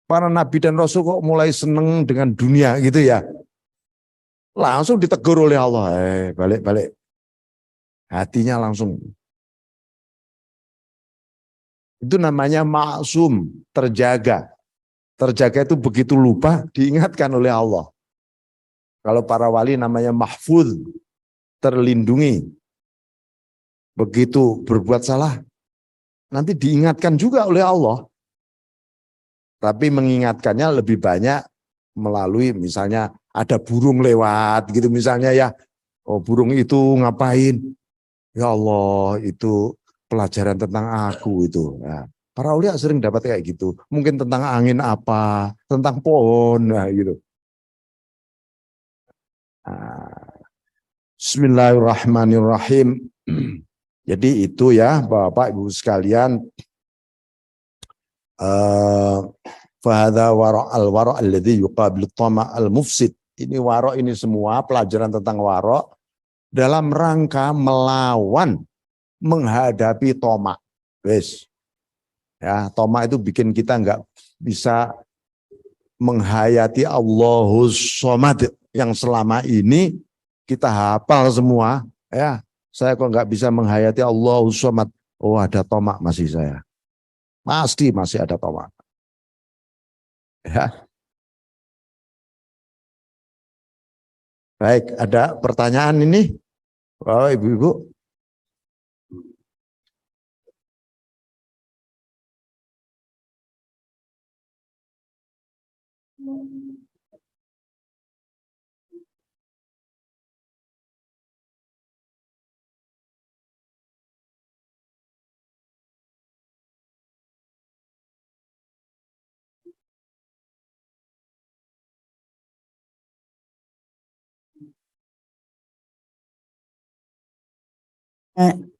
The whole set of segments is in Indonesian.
Para nabi dan rasul kok mulai seneng dengan dunia gitu ya. Langsung ditegur oleh Allah. Balik-balik. Hatinya langsung. Itu namanya maksum, terjaga. Terjaga itu begitu lupa, diingatkan oleh Allah. Kalau para wali namanya mahfuz, terlindungi. Begitu berbuat salah, nanti diingatkan juga oleh Allah. Tapi mengingatkannya lebih banyak melalui misalnya ada burung lewat gitu misalnya ya. Oh burung itu ngapain? Ya Allah itu pelajaran tentang aku itu. Nah, para ulia sering dapat kayak gitu. Mungkin tentang angin apa, tentang pohon, nah gitu. Nah, Bismillahirrahmanirrahim. Jadi itu ya Bapak Ibu sekalian. Fahadha wara' al-wara' alladhi yuqabilu tama' al-mufsid. Ini wara' ini semua pelajaran tentang wara' dalam rangka melawan menghadapi toma. Wes. Ya, toma itu bikin kita enggak bisa menghayati Allahus Somad yang selama ini kita hafal semua. Ya, saya kok enggak bisa menghayati Allahus Somad. Oh, ada toma masih saya. Pasti masih ada toma. Ya. Baik, ada pertanyaan ini? Oh, Ibu-ibu.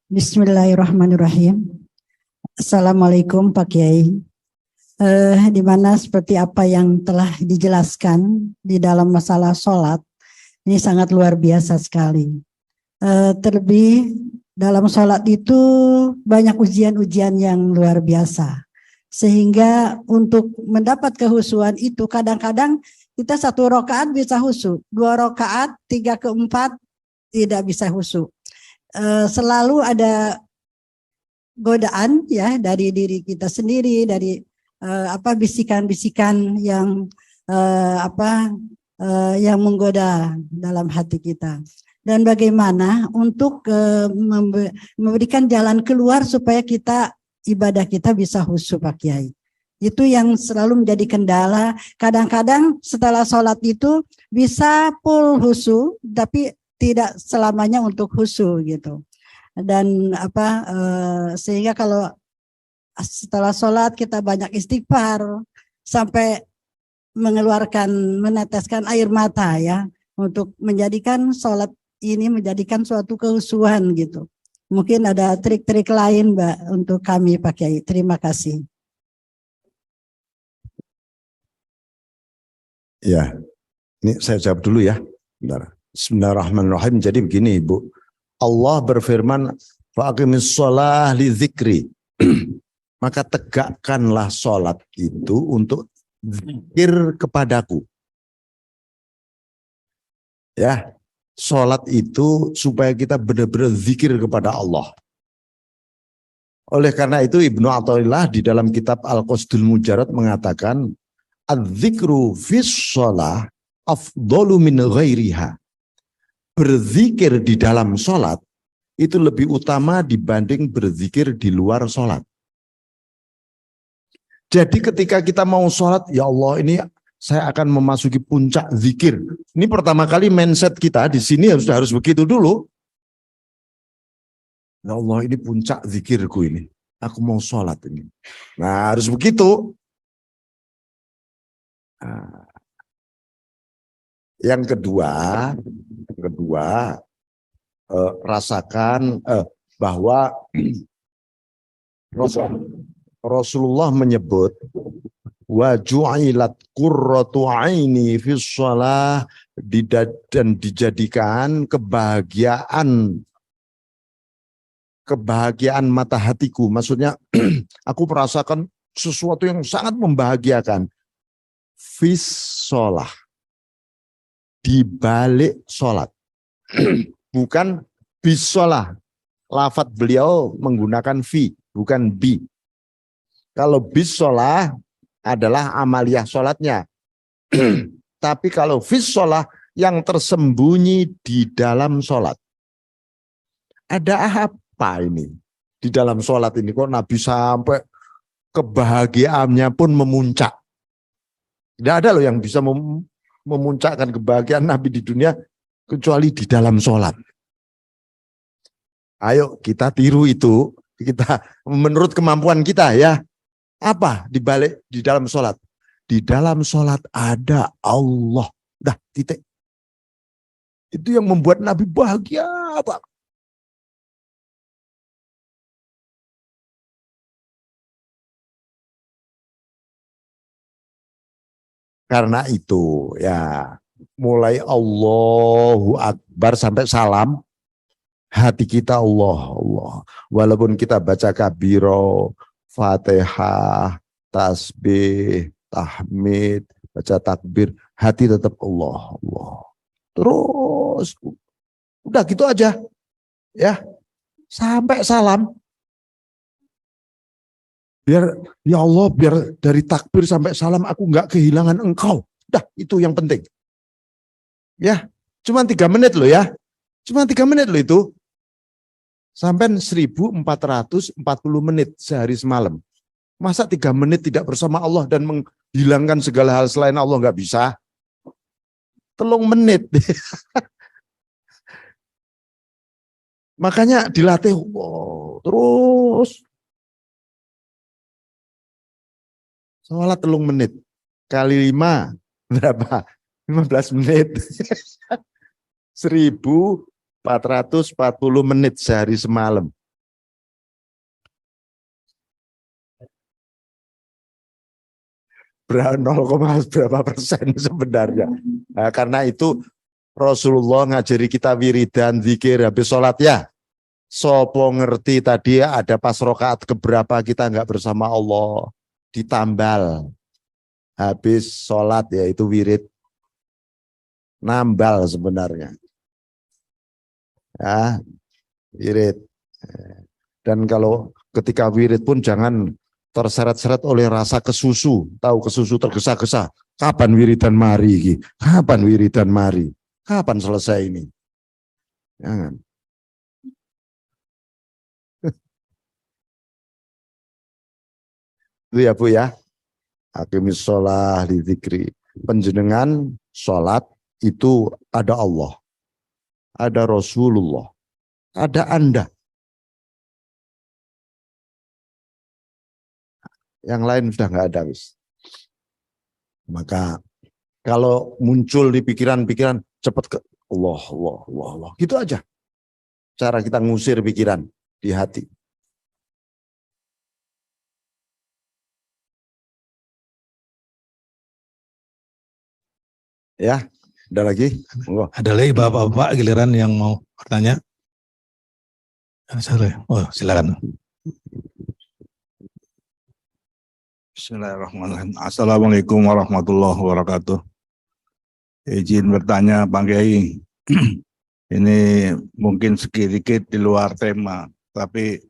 Bismillahirrahmanirrahim. Assalamualaikum Pak Kiai. Di mana seperti apa yang telah dijelaskan di dalam masalah sholat, ini sangat luar biasa sekali. Terlebih dalam sholat itu banyak ujian-ujian yang luar biasa. Sehingga untuk mendapat kehusuan itu kadang-kadang kita 1 rakaat bisa husu, 2 rakaat, 3 ke 4 tidak bisa husu. Selalu ada godaan ya dari diri kita sendiri, dari bisikan-bisikan yang yang menggoda dalam hati kita. Dan bagaimana untuk memberikan jalan keluar supaya ibadah kita bisa khusyuk Pak Kiai. Itu yang selalu menjadi kendala. Kadang-kadang setelah sholat itu bisa full khusyuk, tapi tidak selamanya untuk khusyuk gitu. Dan sehingga kalau setelah sholat kita banyak istighfar sampai meneteskan air mata ya, untuk menjadikan sholat ini menjadikan suatu kehusuan gitu. Mungkin ada trik-trik lain Mbak untuk kami Pak Kiai. Terima kasih. Ya, ini saya jawab dulu ya. Bentar. Bismillahirrahmanirrahim. Jadi begini Ibu, Allah berfirman, faqimis shalah li dzikri. Maka tegakkanlah sholat itu untuk zikir kepadaku. Ya, sholat itu supaya kita benar-benar zikir kepada Allah. Oleh karena itu Ibnu Athaillah di dalam kitab Al-Qasdul Mujarrad mengatakan, az-zikru fis shalah afdalu min ghairiha. Berzikir di dalam sholat itu lebih utama dibanding berzikir di luar sholat. Jadi ketika kita mau sholat, ya Allah ini saya akan memasuki puncak zikir. Ini pertama kali mindset kita di sini harus begitu dulu. Ya Allah ini puncak zikirku ini. Aku mau sholat ini. Nah harus begitu. Nah, yang kedua rasakan bahwa Rasulullah menyebut wa ju'ilat qurratu aini fis shalah, dan dijadikan kebahagiaan mata hatiku. Maksudnya aku merasakan sesuatu yang sangat membahagiakan fis sholah, di balik sholat. Bukan bis sholah. Lafadz beliau menggunakan fi, bukan bi. Kalau bis sholah adalah amaliyah sholatnya. Tapi kalau fis sholah yang tersembunyi di dalam sholat. Ada apa ini? Di dalam sholat ini kok Nabi sampai kebahagiaannya pun memuncak. Tidak ada loh yang bisa memuncakkan kebahagiaan Nabi di dunia kecuali di dalam sholat. Ayo kita tiru itu, kita menurut kemampuan kita ya. Apa di balik di dalam sholat? Di dalam sholat ada Allah. Dah titik. Itu yang membuat Nabi bahagia, Pak. Karena itu ya mulai Allahu Akbar sampai salam. Hati kita Allah, Allah. Walaupun kita baca kabiro, Fatihah, tasbih, tahmid, baca takbir, hati tetap Allah, Allah. Terus, udah gitu aja. Ya, sampai salam. Biar, ya Allah, biar dari takbir sampai salam aku nggak kehilangan engkau. Dah, itu yang penting. Ya, cuma 3 menit loh ya. Cuma 3 menit loh itu. Sampai 1440 menit sehari semalam. Masa 3 menit tidak bersama Allah dan menghilangkan segala hal selain Allah nggak bisa? 3 menit. Makanya dilatih wow, terus. Sholat 3 menit. Kali 5 berapa? 15 menit. 1440 menit sehari semalam. Berapa persen sebenarnya. Nah, karena itu Rasulullah ngajari kita wiridan, zikir, habis sholat ya. Sopo ngerti tadi ada pas rokaat keberapa kita nggak bersama Allah. Ditambal. Habis sholat ya itu wirid. Nambal sebenarnya. Ya, wirid. Dan kalau ketika wirid pun jangan terseret-seret oleh rasa kesusu. Tahu kesusu tergesa-gesa. Kapan wiridan mari? Kapan wiridan mari? Kapan selesai ini? Jangan. Itu ya Bu ya. Hakimis sholah li dzikri. Penjenengan sholat itu ada Allah. Ada Rasulullah, ada Anda. Yang lain sudah nggak ada, wis. Maka kalau muncul di pikiran-pikiran, cepat ke Allah, Allah, Allah, Allah. Gitu aja. Cara kita ngusir pikiran di hati. Ya, ada lagi? Ada lagi Bapak-bapak giliran yang mau bertanya? Oh, silakan. Bismillahirrahmanirrahim. Assalamualaikum warahmatullahi wabarakatuh. Izin bertanya Pak Kiai. Ini mungkin sedikit di luar tema, tapi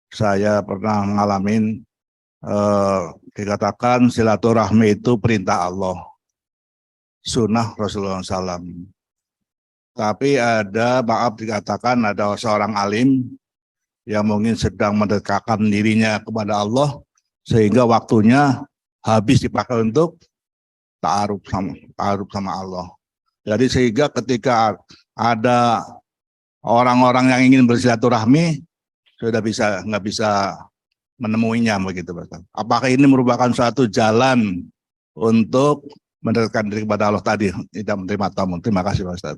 saya pernah ngalamin dikatakan silaturahmi itu perintah Allah, sunnah Rasulullah SAW. Tapi ada, maaf dikatakan ada seorang alim yang mungkin sedang mendekatkan dirinya kepada Allah, sehingga waktunya habis dipakai untuk ta'aruf sama Allah. Jadi sehingga ketika ada orang-orang yang ingin bersilaturahmi sudah nggak bisa menemuinya begitu, Pak. Apakah ini merupakan suatu jalan untuk mendekatkan diri kepada Allah tadi, tidak menerima tamu? Terima kasih Pak Ustaz.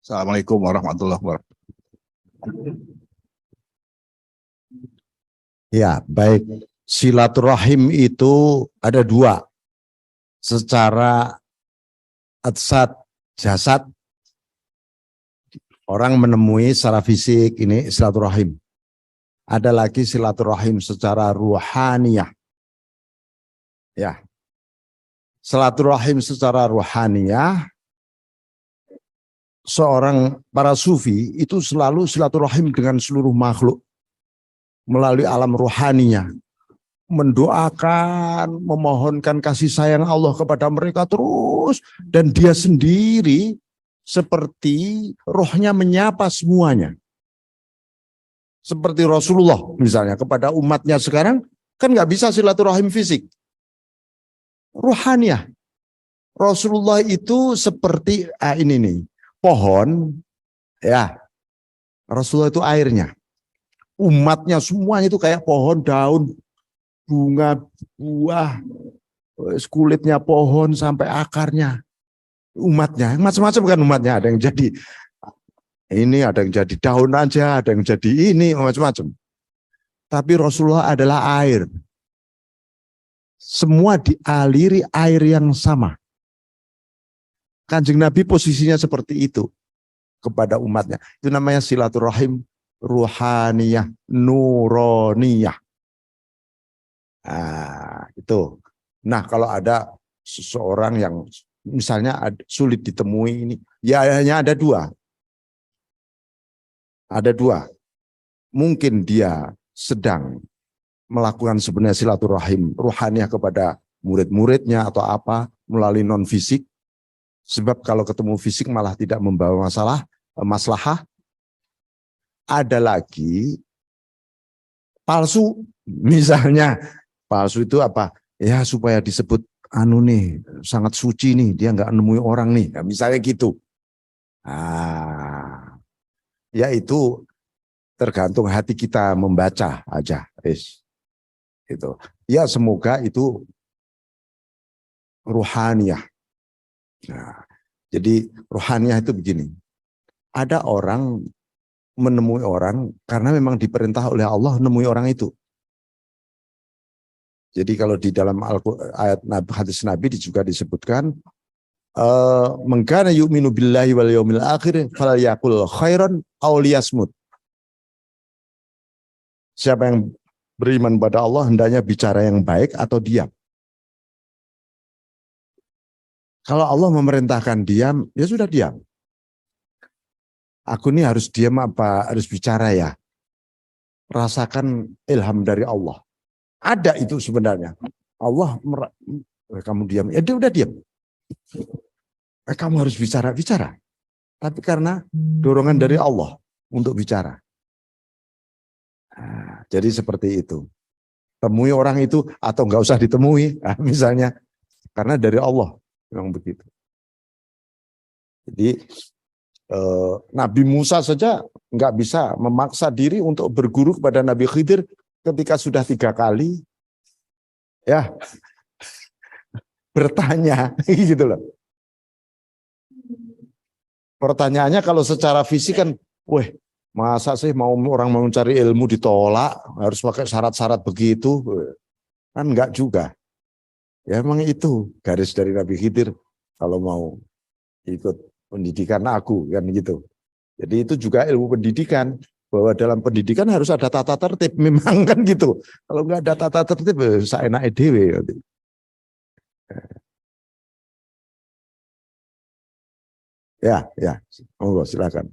Assalamualaikum warahmatullahi wabarakatuh. Ya, baik. Silaturahim itu ada 2. Secara adsat, jasad, orang menemui secara fisik, ini silaturahim. Ada lagi silaturahim secara ruhaniyah. Ya. Silaturahim secara rohaniyah, seorang para sufi itu selalu silaturahim dengan seluruh makhluk melalui alam rohaninya, mendoakan, memohonkan kasih sayang Allah kepada mereka terus, dan dia sendiri seperti rohnya menyapa semuanya. Seperti Rasulullah misalnya kepada umatnya sekarang kan nggak bisa silaturahim fisik, rohaniyah. Rasulullah itu seperti ini nih, pohon, ya. Rasulullah itu airnya. Umatnya semuanya itu kayak pohon, daun, bunga, buah, kulitnya pohon sampai akarnya. Umatnya, macam-macam kan umatnya. Ada yang jadi ini, ada yang jadi daun aja, ada yang jadi ini, macam-macam. Tapi Rasulullah adalah air. Semua dialiri air yang sama. Kanjeng Nabi posisinya seperti itu kepada umatnya. Itu namanya silaturahim ruhaniyah, nuroniyah. Nah, itu. Nah, kalau ada seseorang yang misalnya sulit ditemui ini, ya hanya ada dua. Ada dua. Mungkin dia sedang melakukan sebenarnya silaturahim ruhaniyah kepada murid-muridnya atau apa melalui non fisik. Sebab kalau ketemu fisik malah tidak membawa maslahah. Ada lagi palsu, misalnya palsu itu apa? Ya supaya disebut anu nih sangat suci nih, dia nggak nemui orang nih, nah, misalnya gitu. Ya itu tergantung hati kita membaca aja, gitu. Ya semoga itu ruhaniyah. Nah, jadi rohaniyah itu begini, ada orang menemui orang karena memang diperintah oleh Allah menemui orang itu. Jadi kalau di dalam ayat hadis Nabi juga disebutkan, mengkana yu'minu billahi wal yaumil akhir falyaqul khairan aw liyasmut. Siapa yang beriman pada Allah hendaknya bicara yang baik atau diam. Kalau Allah memerintahkan diam, ya sudah diam. Aku ini harus diam apa harus bicara ya? Rasakan ilham dari Allah. Ada itu sebenarnya. Allah, kamu diam. Ya dia udah diam. Kamu harus bicara. Tapi karena dorongan dari Allah untuk bicara. Nah, jadi seperti itu. Temui orang itu atau nggak usah ditemui, nah, misalnya. Karena dari Allah. Memang begitu. Jadi Nabi Musa saja nggak bisa memaksa diri untuk berguru kepada Nabi Khidir ketika sudah 3 kali ya bertanya gitu loh. Pertanyaannya kalau secara fisik kan, weh masa sih orang mau mencari ilmu ditolak harus pakai syarat-syarat begitu, kan nggak juga. Ya emang itu garis dari Nabi Khidir kalau mau ikut pendidikan aku kan gitu. Jadi itu juga ilmu pendidikan, bahwa dalam pendidikan harus ada tata tertib memang kan gitu. Kalau nggak ada tata tertib saenake dhewe. Ya, monggo silakan.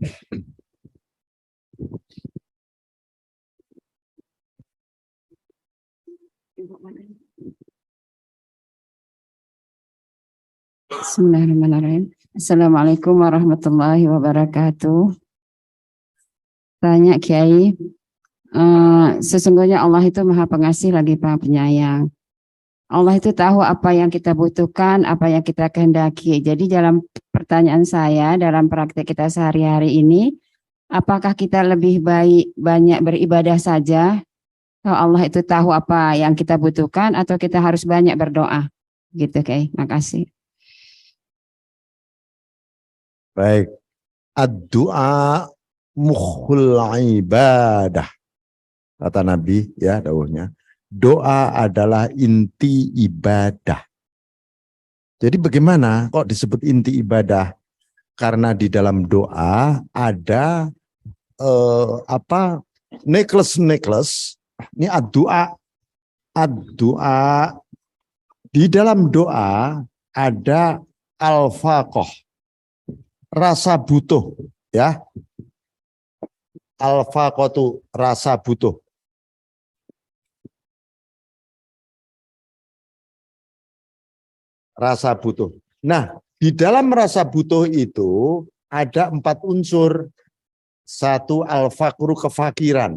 Bismillahirrahmanirrahim. Assalamualaikum warahmatullahi wabarakatuh. Tanya Kiai, sesungguhnya Allah itu Maha Pengasih lagi Maha Penyayang. Allah itu tahu apa yang kita butuhkan, apa yang kita kehendaki. Jadi dalam pertanyaan saya, dalam praktek kita sehari-hari ini, apakah kita lebih baik banyak beribadah saja? Kalau Allah itu tahu apa yang kita butuhkan, atau kita harus banyak berdoa? Gitu Kiai, makasih. Baik, ad-du'a mukhul ibadah. Kata Nabi ya dawuhnya, doa adalah inti ibadah. Jadi bagaimana kok disebut inti ibadah? Karena di dalam doa ada necklace. Ini ad-du'a di dalam doa ada al-faqah, rasa butuh, ya. Al-faqah itu rasa butuh. Rasa butuh. Nah, di dalam rasa butuh itu ada 4 unsur. Satu, al-faqru, kefakiran.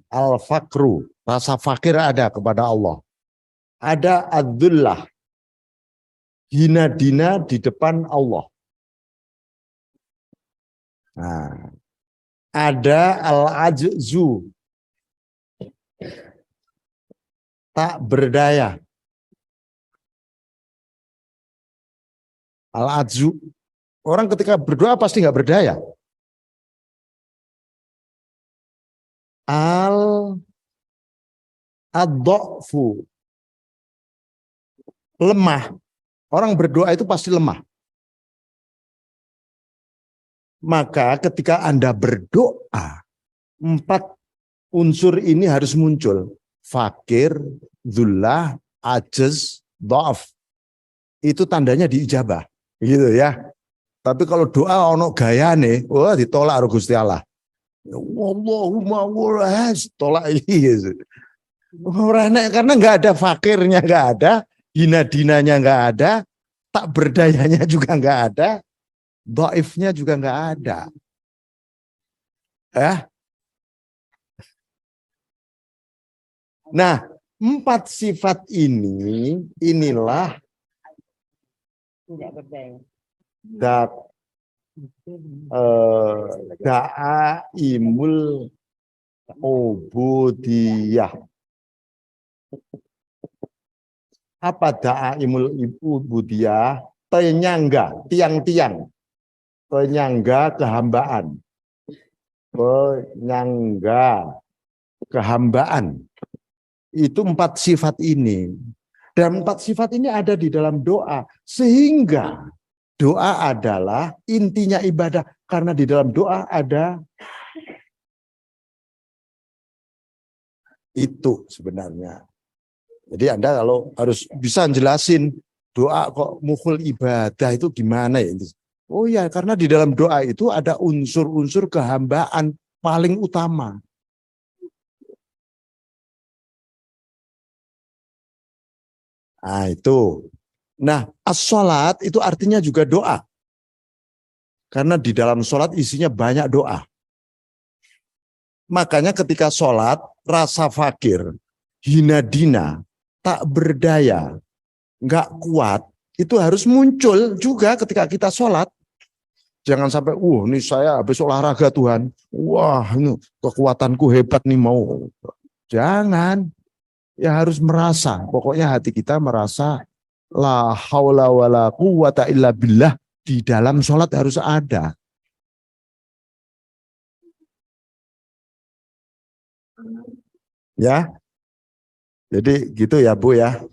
Al-faqru, rasa fakir ada kepada Allah. Ada ad-dhullah, hina dina di depan Allah. Nah, ada al-ajzu, tak berdaya. Al-ajzu, orang ketika berdoa pasti nggak berdaya. Ad-dha'fu, lemah. Orang berdoa itu pasti lemah. Maka ketika Anda berdoa, 4 unsur ini harus muncul. Fakir, dzullah, ajaz, dha'f. Itu tandanya diijabah. Gitu ya. Tapi kalau doa ono gayane, wah ditolak karo Gusti Allah. Allahumma wahas, tolak iki. Karena nggak ada fakirnya, nggak ada, hina dinanya nggak ada, tak berdayanya juga nggak ada, dhaifnya juga nggak ada. Nah, 4 sifat ini, inilah Tidak berdaya. Da'aimul ubudiyah. Apa da'aimul ubudiyah? Penyangga, tiang-tiang. Penyangga kehambaan. Penyangga kehambaan. Itu 4 sifat ini. Dan 4 sifat ini ada di dalam doa. Sehingga doa adalah intinya ibadah. Karena di dalam doa ada itu sebenarnya. Jadi Anda kalau harus bisa jelasin doa kok mukhul ibadah itu gimana ya? Oh ya, karena di dalam doa itu ada unsur-unsur kehambaan paling utama. Nah itu. Nah, as-sholat itu artinya juga doa. Karena di dalam sholat isinya banyak doa. Makanya ketika sholat, rasa fakir, hina dina, tak berdaya, nggak kuat, itu harus muncul juga ketika kita sholat. Jangan sampai, ini saya habis olahraga Tuhan. Wah, ini kekuatanku hebat nih mau. Jangan. Ya harus merasa. Pokoknya hati kita merasa la haula wala quwata illa billah. Di dalam sholat harus ada. Ya. Jadi gitu ya Bu ya.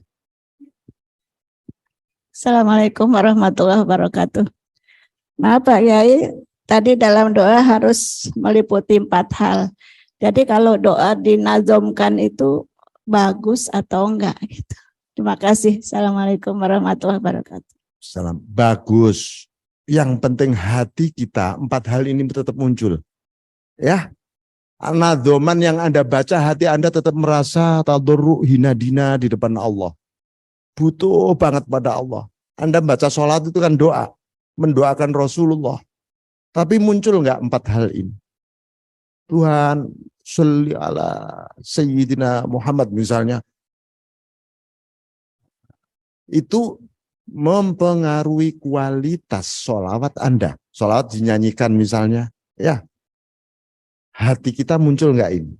Assalamualaikum warahmatullahi wabarakatuh. Maaf Pak Yai, tadi dalam doa harus meliputi 4 hal. Jadi kalau doa dinazomkan itu bagus atau enggak gitu. Terima kasih. Assalamualaikum warahmatullahi wabarakatuh. Salam. Bagus. Yang penting hati kita 4 hal ini tetap muncul. Ya. Nazoman yang Anda baca, hati Anda tetap merasa tadarru hina dina di depan Allah. Butuh banget pada Allah. Anda baca sholat itu kan doa. Mendoakan Rasulullah. Tapi muncul enggak 4 hal ini? Tuhan, sholli ala Sayyidina Muhammad misalnya. Itu mempengaruhi kualitas sholawat Anda. Sholawat dinyanyikan misalnya. Ya. Hati kita muncul enggak ini?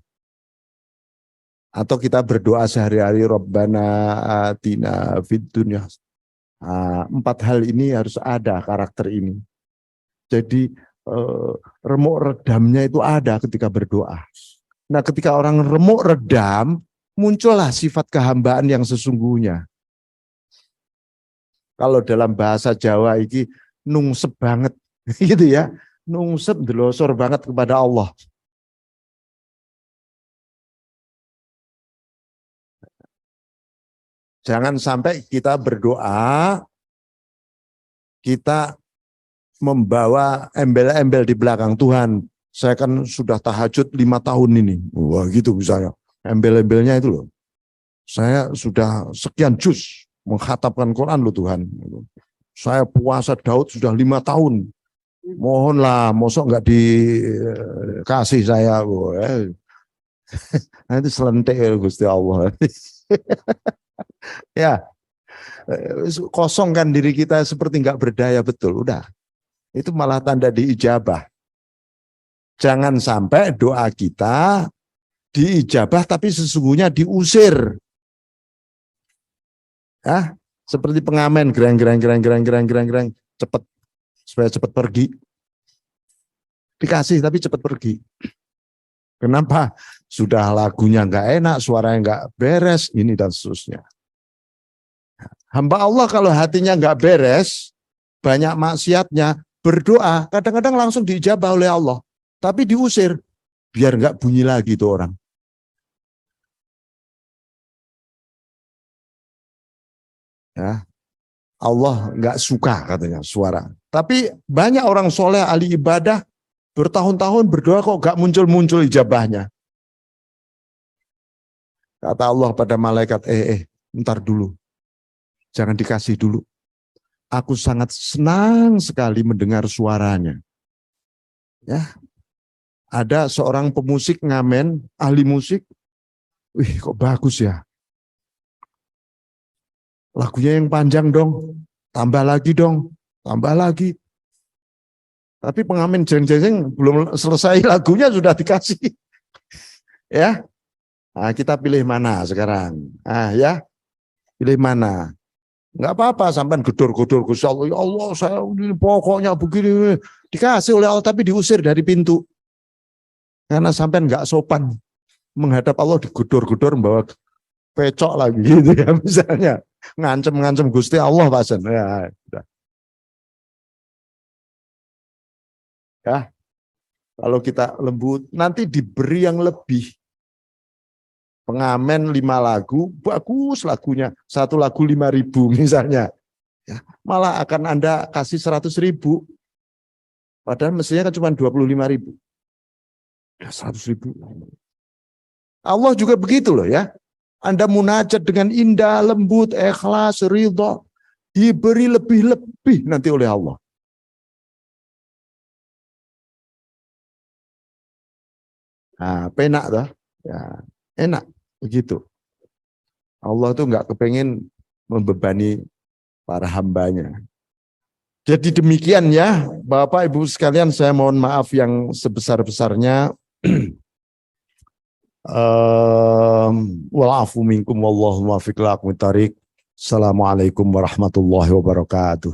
Atau kita berdoa sehari-hari, Rabbana atina fid dunya. 4 hal ini harus ada karakter ini. Jadi remuk redamnya itu ada ketika berdoa. Nah ketika orang remuk redam, muncullah sifat kehambaan yang sesungguhnya. Kalau dalam bahasa Jawa ini nungsep banget, gitu ya. Nungsep delosor banget kepada Allah. Jangan sampai kita berdoa, kita membawa embel-embel di belakang. Tuhan, saya kan sudah tahajud 5 tahun ini. Wah gitu misalnya. Embel-embelnya itu loh. Saya sudah sekian juz mengkhatamkan Quran loh Tuhan. Saya puasa Daud sudah 5 tahun. Mohonlah, mosok nggak dikasih saya. Nah, itu selentik ya Gusti Allah. Ya, kosongkan diri kita seperti nggak berdaya betul. Udah, itu malah tanda diijabah. Jangan sampai doa kita diijabah tapi sesungguhnya diusir. Ya, seperti pengamen gerang cepat supaya cepat pergi. Dikasih tapi cepat pergi. Kenapa? Sudah lagunya nggak enak, suaranya nggak beres, ini dan seterusnya. Hamba Allah kalau hatinya nggak beres, banyak maksiatnya, berdoa, kadang-kadang langsung diijabah oleh Allah. Tapi diusir, biar nggak bunyi lagi itu orang. Ya, Allah nggak suka katanya suara. Tapi banyak orang soleh ahli ibadah bertahun-tahun berdoa kok nggak muncul-muncul ijabahnya. Kata Allah pada malaikat, ntar dulu, jangan dikasih dulu. Aku sangat senang sekali mendengar suaranya. Ya, ada seorang pemusik ngamen, ahli musik, wih kok bagus ya. Lagunya yang panjang dong, tambah lagi dong, tambah lagi. Tapi pengamen jeng-jeng belum selesai lagunya sudah dikasih. Ya, nah, kita pilih mana sekarang? Ya, pilih mana? Enggak apa-apa, sampai gedor-gedor Gusti Allah. Ya Allah, saya pokoknya begini dikasih oleh Allah tapi diusir dari pintu. Karena sampai enggak sopan menghadap Allah, digedor-gedor membawa pecok lagi gitu ya misalnya. Ngancem-ngancem Gusti Allah pasen. Ya, kalau kita lembut, nanti diberi yang lebih. Pengamen 5 lagu, bagus lagunya. 1 lagu 5.000 misalnya. Ya, malah akan Anda kasih 100.000. Padahal mestinya kan cuma 25.000. Ya, 100.000. Allah juga begitu loh ya. Anda munajat dengan indah, lembut, ikhlas, ridho. Diberi lebih-lebih nanti oleh Allah. Nah, penak dah, ya, enak begitu. Allah tuh nggak kepengen membebani para hambanya. Jadi demikian ya, Bapak Ibu sekalian, saya mohon maaf yang sebesar-besarnya. Walafu minkum wallahu muwaffiq ila aqwamit thariq. Assalamualaikum warahmatullahi wabarakatuh.